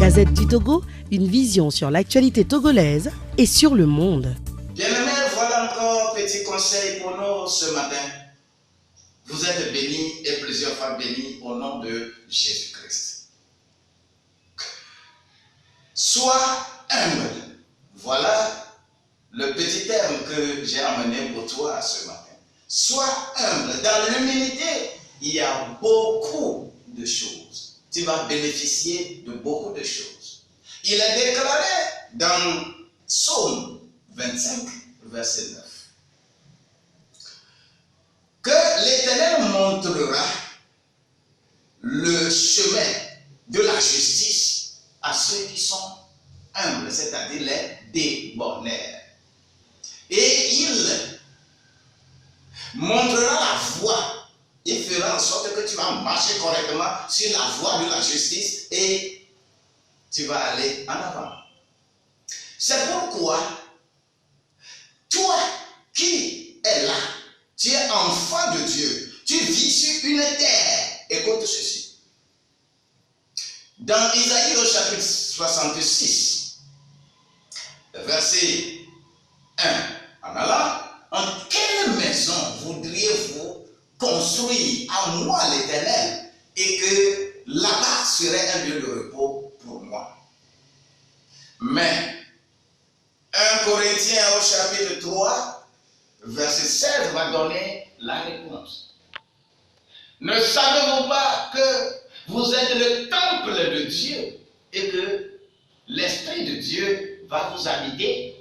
Gazette du Togo, une vision sur l'actualité togolaise et sur le monde. Bien-aimés, voilà encore un petit conseil pour nous ce matin. Vous êtes bénis et plusieurs fois bénis au nom de Jésus-Christ. Sois humble. Voilà le petit terme que j'ai amené pour toi ce matin. Sois humble. Dans l'humilité, il y a beaucoup de choses. Tu vas bénéficier de beaucoup de choses. Il est déclaré dans Psaume 25, verset 9, que l'Éternel montrera le chemin de la justice à ceux qui sont humbles, c'est-à-dire les débonnaires. Et il montrera la voie. Il fera en sorte que tu vas marcher correctement sur la voie de la justice et tu vas aller en avant. C'est pourquoi toi qui es là, tu es enfant de Dieu, tu vis sur une terre. Écoute ceci. Dans Isaïe au chapitre 66, verset 1, en allant, en quelle maison voudriez-vous construire à moi l'Éternel et que là-bas serait un lieu de repos pour moi? Mais 1 Corinthiens au chapitre 3, verset 16 va donner la réponse. Ne savez-vous pas que vous êtes le temple de Dieu et que l'Esprit de Dieu va vous habiter?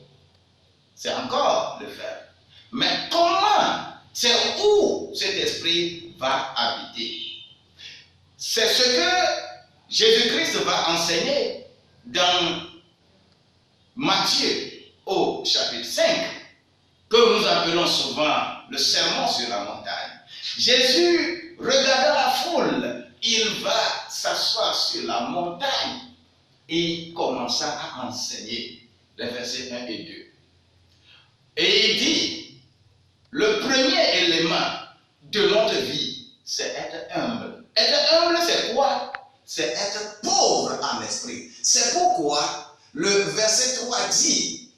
C'est encore le faire. Mais comment? C'est où cet esprit va habiter? C'est ce que Jésus-Christ va enseigner dans Matthieu au chapitre 5, que nous appelons souvent le sermon sur la montagne. Jésus, regardant la foule, il va s'asseoir sur la montagne et commença à enseigner les versets 1 et 2. Et il dit, le premier élément de notre vie, c'est être humble. Être humble, c'est quoi? C'est être pauvre en esprit. C'est pourquoi le verset 3 dit,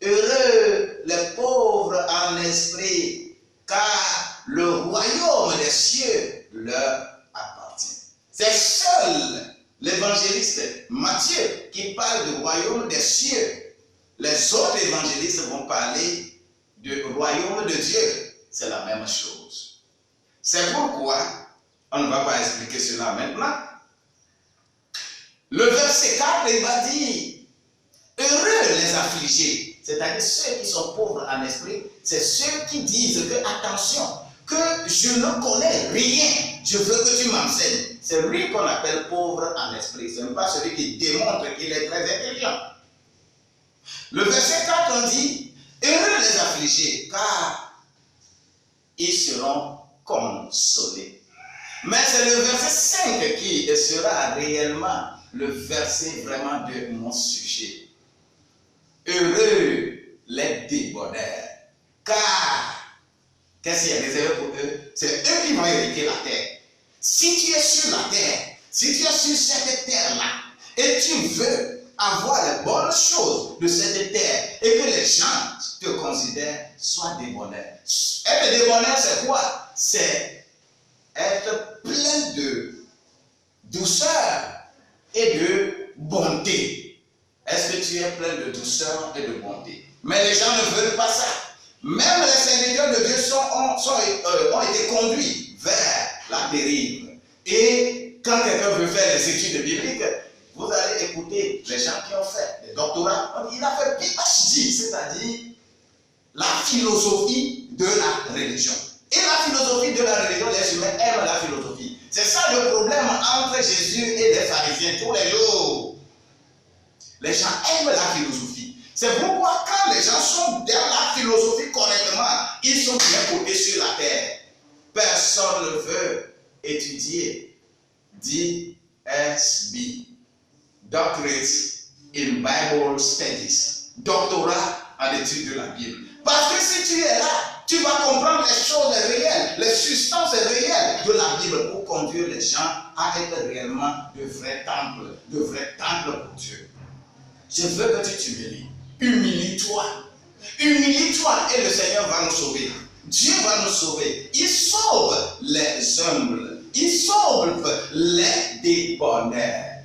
heureux les pauvres en esprit, car le royaume des cieux leur appartient. C'est seul l'évangéliste Matthieu qui parle du royaume des cieux. Les autres évangélistes vont parler du royaume de Dieu. C'est la même chose. C'est pourquoi, on ne va pas expliquer cela maintenant. Le verset 4, il va dire, heureux les affligés, c'est-à-dire ceux qui sont pauvres en esprit, c'est ceux qui disent que, attention, que je ne connais rien, je veux que tu m'enseignes. C'est lui qu'on appelle pauvre en esprit, ce n'est pas celui qui démontre qu'il est très intelligent. Le verset 4, on dit, heureux les affligés, car ils seront consolés. Mais c'est le verset 5 qui sera réellement le verset vraiment de mon sujet. Heureux les débonnaires, car qu'est-ce qui est réservé pour eux? C'est eux qui vont hériter la terre. Si tu es sur la terre, si tu es sur cette terre-là, et tu veux avoir les bonnes choses de cette terre, et que les gens te considèrent, sois débonnaire. Être débonnaire, c'est quoi? C'est être plein de douceur et de bonté. Est-ce que tu es plein de douceur et de bonté? Mais les gens ne veulent pas ça. Même les serviteurs de Dieu ont été conduits vers la dérive. Et quand quelqu'un veut faire des études bibliques, vous allez écouter les gens qui ont fait des doctorats. Il a fait PhD, c'est-à-dire la philosophie de la religion. Et la philosophie de la religion, les humains aiment la philosophie. C'est ça le problème entre Jésus et les pharisiens tous les jours. Les gens aiment la philosophie. C'est pourquoi quand les gens sont dans la philosophie correctement, ils sont bien cotés sur la terre. Personne ne veut étudier DSB, Doctorate in Bible Studies, doctorat en études de la Bible. Parce que si tu es là, tu vas comprendre les choses réelles, les substances réelles de la Bible pour conduire les gens à être réellement de vrais temples pour Dieu. Je veux que tu t'humilies. Humilie-toi. Humilie-toi et le Seigneur va nous sauver. Dieu va nous sauver. Il sauve les humbles. Il sauve les débonnaires.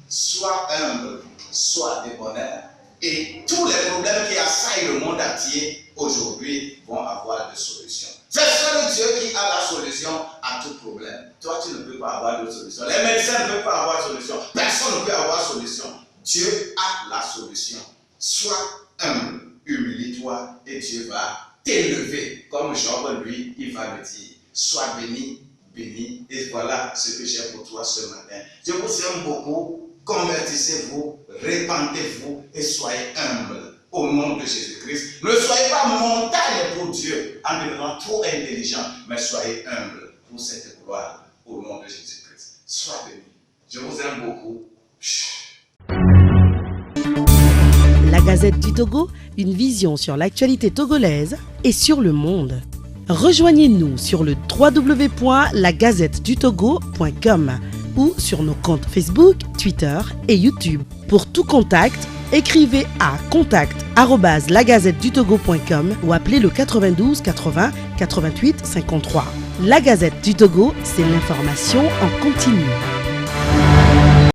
Sois humble, sois débonnaire. Et tous les problèmes qui assaillent le monde entier aujourd'hui vont avoir des solutions. C'est seul Dieu qui a la solution à tout problème. Toi, tu ne peux pas avoir de solution. Les médecins ne peuvent pas avoir de solution. Personne ne peut avoir de solution. Dieu a la solution. Sois humble, humilie-toi et Dieu va t'élever. Comme Job, lui, il va le dire. Sois béni, béni. Et voilà ce que j'ai pour toi ce matin. Je vous aime beaucoup. Convertissez-vous, répandez-vous et soyez humbles au nom de Jésus-Christ. Ne soyez pas montagne pour Dieu en devenant trop intelligent, mais soyez humbles pour cette gloire au nom de Jésus-Christ. Sois béni. Je vous aime beaucoup. La Gazette du Togo, une vision sur l'actualité togolaise et sur le monde. Rejoignez-nous sur le www.lagazettedutogo.com ou sur nos comptes Facebook, Twitter et YouTube. Pour tout contact, écrivez à contact@lagazettedutogo.com ou appelez le 92 80 88 53. La Gazette du Togo, c'est l'information en continu.